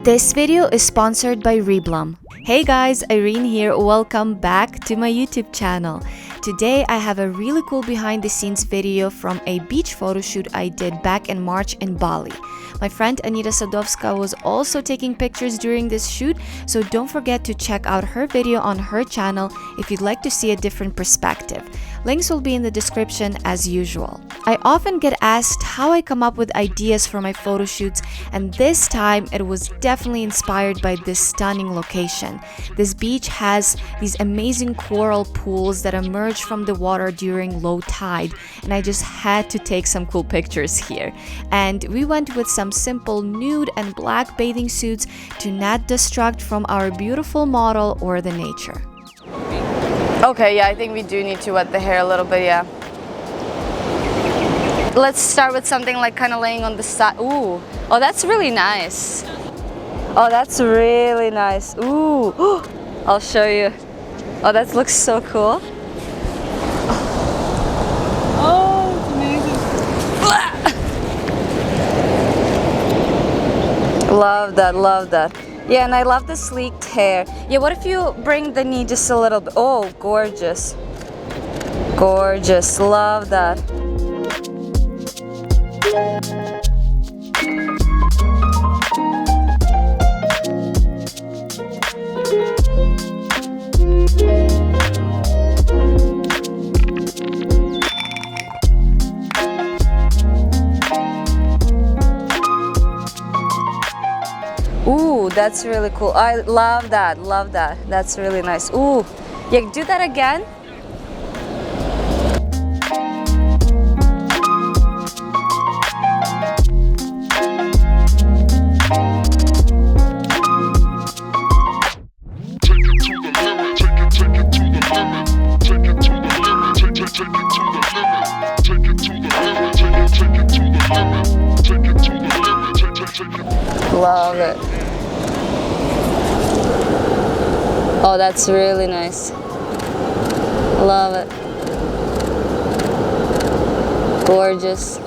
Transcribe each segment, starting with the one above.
This video is sponsored by Rudnyk. Hey guys, Irene here. Welcome back to my YouTube channel. Today I have a really cool behind the scenes video from a beach photo shoot I did back in March in Bali. My friend Anita Sadowska was also taking pictures during this shoot, so don't forget to check out her video on her channel if you'd like to see a different perspective. Links will be in the description as usual. I often get asked how I come up with ideas for my photo shoots, and this time it was definitely inspired by this stunning location. This beach has these amazing coral pools that emerge from the water during low tide, and I just had to take some cool pictures here. And we went with some simple nude and black bathing suits to not distract from our beautiful model or the nature. Okay, yeah, I think we do need to wet the hair a little bit, yeah. Let's start with something like kind of laying on the side. Ooh, oh, that's really nice. Oh, that's really nice. Ooh, I'll show you. Oh, that looks so cool. Oh, it's amazing. Love that, love that. Yeah, and I love the sleeked hair. Yeah, what if you bring the knee just a little bit? Oh, gorgeous. Gorgeous, love that. Ooh, that's really cool. I love that, love that. That's really nice. Ooh, yeah, do that again. Love it. Oh, that's really nice. Love it. Gorgeous.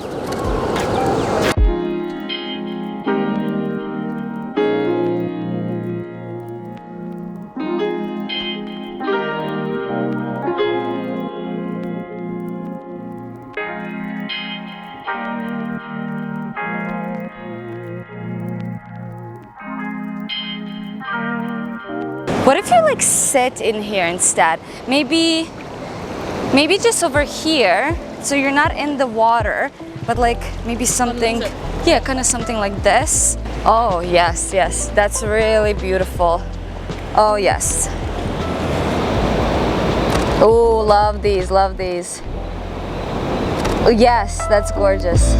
What if you like sit in here instead? Maybe just over here, so you're not in the water, but like maybe something, yeah, kind of something like this. Oh yes, yes, that's really beautiful. Oh yes. Oh, love these, love these. Oh yes, that's gorgeous.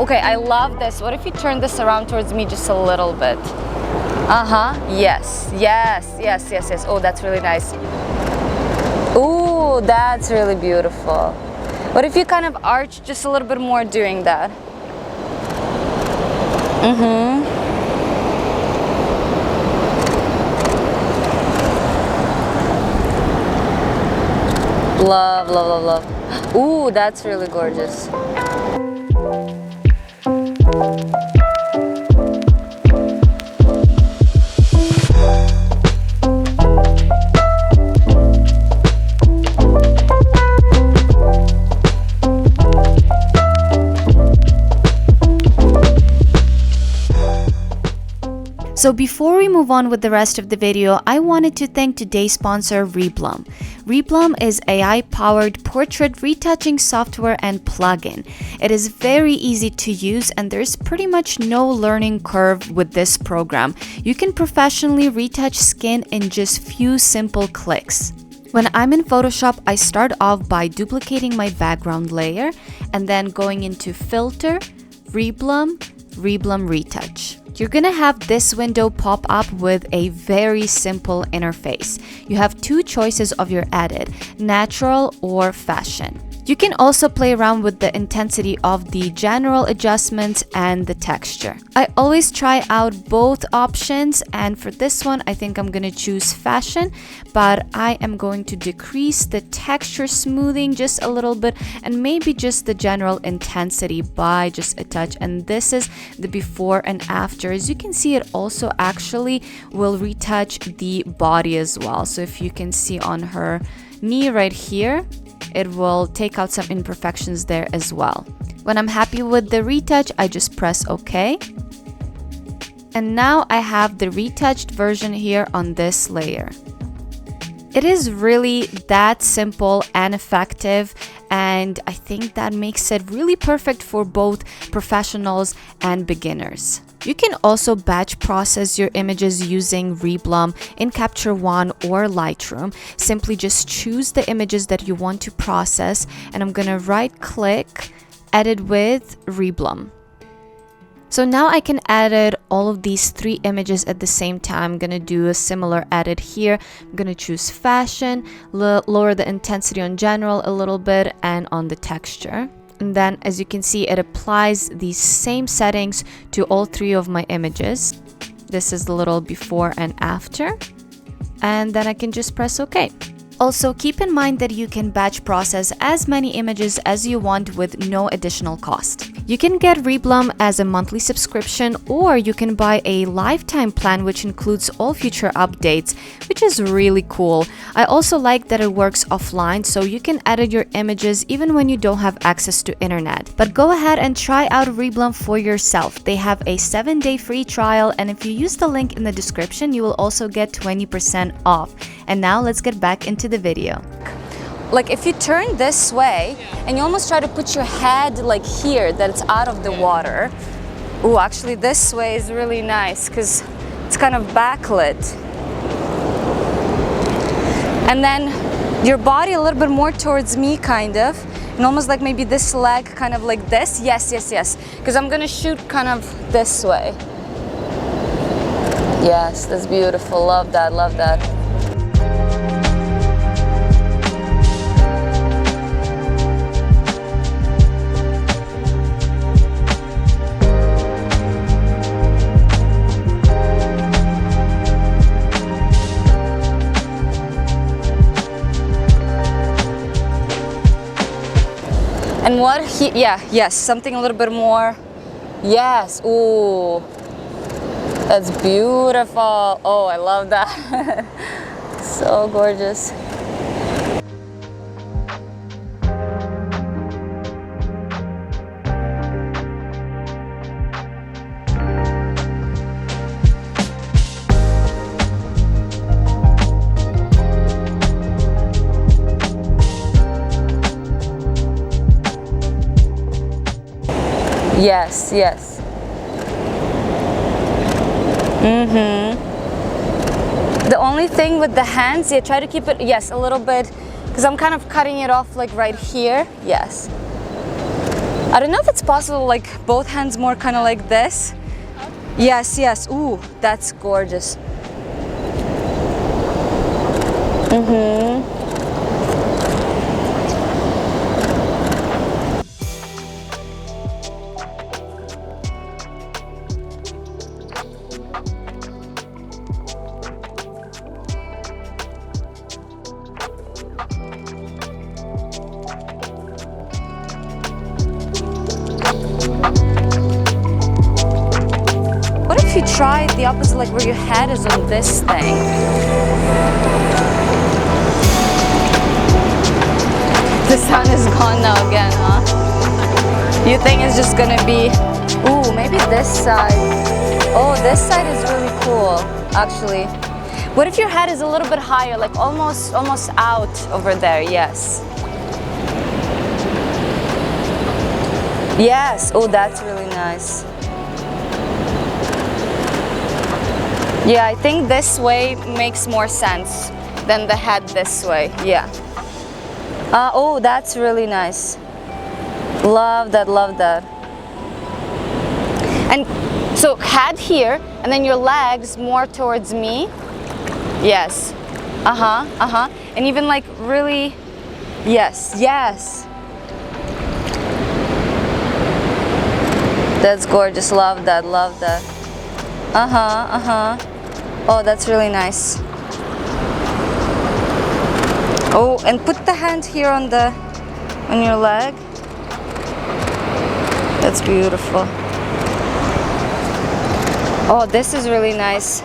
Okay, I love this. What if you turn this around towards me just a little bit? Yes, yes, yes, yes, yes. Oh, that's really nice. Ooh, that's really beautiful. What if you kind of arch just a little bit more doing that? Love, love, love, love. Ooh, that's really gorgeous. So before we move on with the rest of the video, I wanted to thank today's sponsor, Rudnyk. Rudnyk is AI-powered portrait retouching software and plugin. It is very easy to use and there's pretty much no learning curve with this program. You can professionally retouch skin in just few simple clicks. When I'm in Photoshop, I start off by duplicating my background layer and then going into Filter, Rudnyk Retouch. You're gonna have this window pop up with a very simple interface. You have two choices of your edit, natural or fashion. You can also play around with the intensity of the general adjustments and the texture. I always try out both options, and for this one I think I'm gonna choose fashion, but I am going to decrease the texture smoothing just a little bit and maybe just the general intensity by just a touch. And this is the before and after. As you can see, it also actually will retouch the body as well. So if you can see on her knee right here, it will take out some imperfections there as well. When I'm happy with the retouch, I just press OK. And now I have the retouched version here on this layer. It is really that simple and effective, and I think that makes it really perfect for both professionals and beginners. You can also batch process your images using Reblum in Capture One or Lightroom. Simply just choose the images that you want to process, and I'm gonna right click, edit with Reblum. So now I can edit all of these 3 images at the same time. I'm gonna do a similar edit here. I'm gonna choose fashion, lower the intensity on general a little bit and on the texture. And then as you can see, it applies these same settings to all 3 of my images. This is the little before and after. And then I can just press OK. Also, keep in mind that you can batch process as many images as you want with no additional cost. You can get Reblum as a monthly subscription, or you can buy a lifetime plan which includes all future updates, which is really cool. I also like that it works offline, so you can edit your images even when you don't have access to internet. But go ahead and try out Reblum for yourself. They have a 7-day free trial, and if you use the link in the description, you will also get 20% off. And now let's get back into the video. Like if you turn this way and you almost try to put your head like here, that it's out of the water. Oh, actually this way is really nice because it's kind of backlit. And then your body a little bit more towards me, kind of, and almost like maybe this leg kind of like this. Yes, yes, yes, because I'm gonna shoot kind of this way. Yes, that's beautiful. Love that, love that. And what he, yeah, yes, something a little bit more, yes, ooh, that's beautiful. Oh, I love that. So gorgeous. Yes, yes. The only thing with the hands, yeah, try to keep it, yes, a little bit, because I'm kind of cutting it off like right here. Yes. I don't know if it's possible, like both hands more kind of like this. Yes, yes. Ooh, that's gorgeous. What if you try the opposite, like where your head is on this thing? The sun is gone now again, huh? You think it's just gonna be, ooh, maybe this side. Oh, this side is really cool, actually. What if your head is a little bit higher, like almost out over there? Yes. Yes. Oh, that's really nice. Yeah, I think this way makes more sense than the head this way. Yeah. Oh, that's really nice. Love that, love that. And so head here, and then your legs more towards me. Yes. And even like really, yes, yes. That's gorgeous. Love that. Love that. Oh, that's really nice. Oh, and put the hand here on your leg. That's beautiful. Oh, this is really nice.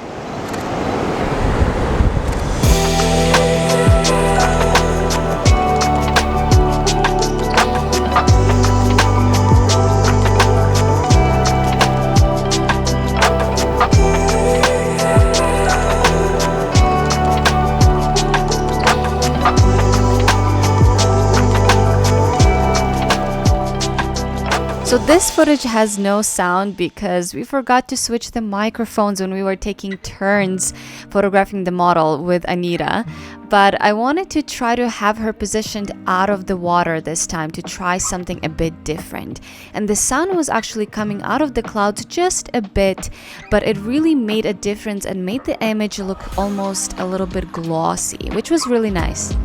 So this footage has no sound because we forgot to switch the microphones when we were taking turns photographing the model with Anita. But I wanted to try to have her positioned out of the water this time to try something a bit different. And the sun was actually coming out of the clouds just a bit, but it really made a difference and made the image look almost a little bit glossy, which was really nice.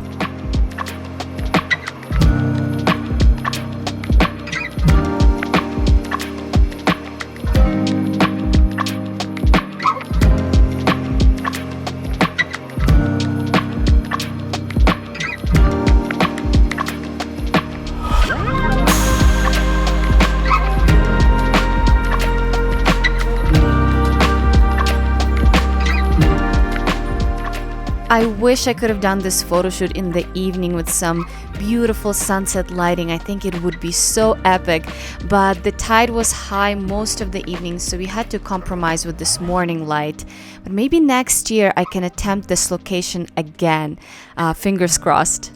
I wish I could have done this photo shoot in the evening with some beautiful sunset lighting. I think it would be so epic, but the tide was high most of the evening, so we had to compromise with this morning light. But maybe next year I can attempt this location again. Fingers crossed.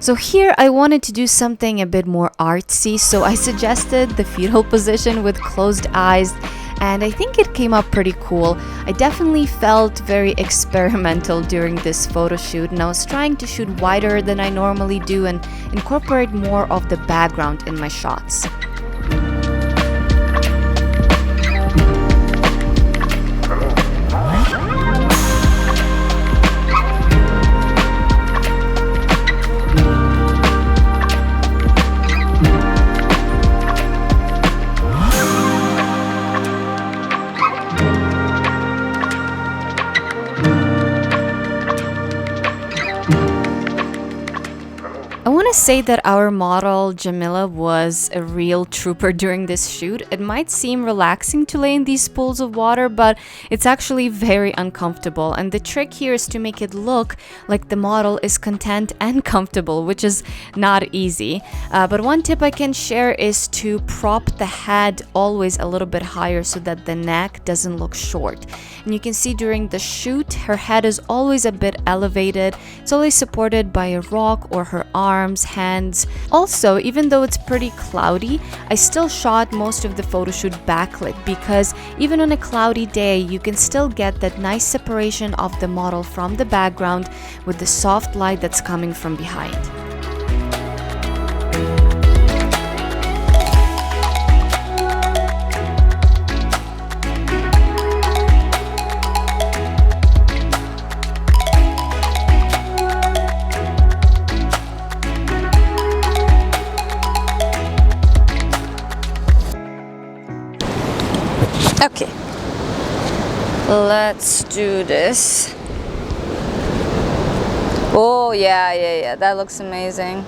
So here I wanted to do something a bit more artsy, so I suggested the fetal position with closed eyes, and I think it came up pretty cool. I definitely felt very experimental during this photo shoot, and I was trying to shoot wider than I normally do and incorporate more of the background in my shots. I want to say that our model Jamila was a real trooper during this shoot. It might seem relaxing to lay in these pools of water, but it's actually very uncomfortable, and the trick here is to make it look like the model is content and comfortable, which is not easy. But one tip I can share is to prop the head always a little bit higher so that the neck doesn't look short. And you can see during the shoot her head is always a bit elevated. It's always supported by a rock or her arms, hands. Also, even though it's pretty cloudy, I still shot most of the photo shoot backlit because even on a cloudy day you can still get that nice separation of the model from the background with the soft light that's coming from behind. Okay, let's do this. Oh yeah, that looks amazing.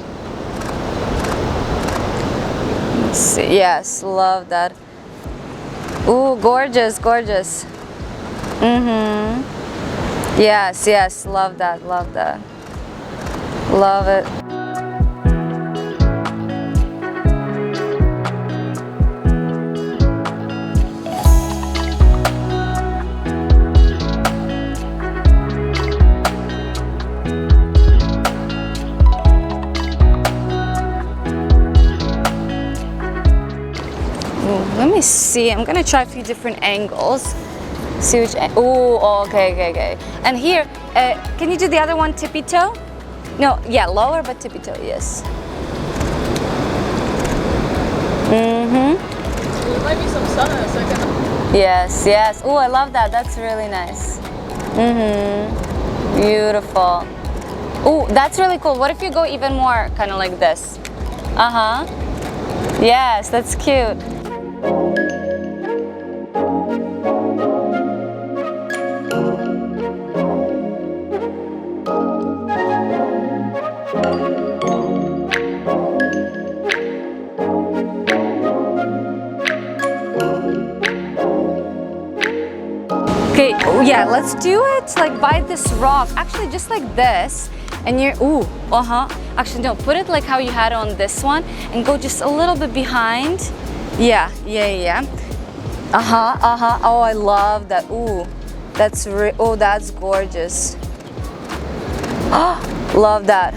Let's see. Yes, love that. Ooh, gorgeous. Yes, love that. Love it. see. I'm gonna try a few different angles. See which. Oh, okay. And here, can you do the other one tippy toe? No, yeah, lower but tippy toe. Yes. There might be some sun in a second. Yes. Oh, I love that. That's really nice. Beautiful. Oh, that's really cool. What if you go even more kind of like this? Yes, that's cute. Okay, yeah, let's do it like by this rock. Actually, just like this. And you're, Actually, no, put it like how you had on this one and go just a little bit behind. Yeah. Oh, I love that. Ooh, that's that's gorgeous. Oh, love that.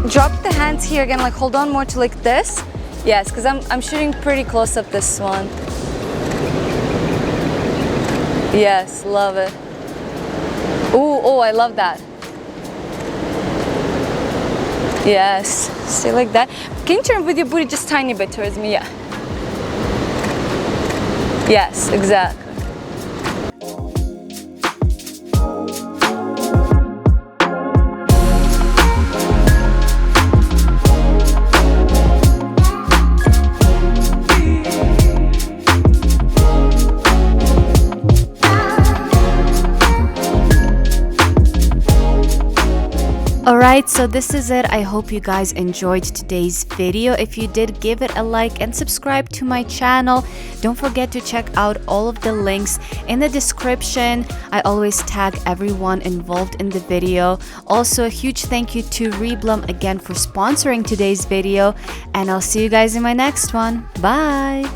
Drop the hands here again, like hold on more to like this. Yes, because I'm shooting pretty close up this one. Yes, love it. Oh, I love that. Yes, stay like that. Can you turn with your booty just tiny bit towards me? Yeah. Yes, exactly. Alright, so this is it. I hope you guys enjoyed today's video. If you did, give it a like and subscribe to my channel. Don't forget to check out all of the links in the description. I always tag everyone involved in the video. Also, a huge thank you to Rudnyk again for sponsoring today's video, and I'll see you guys in my next one. Bye!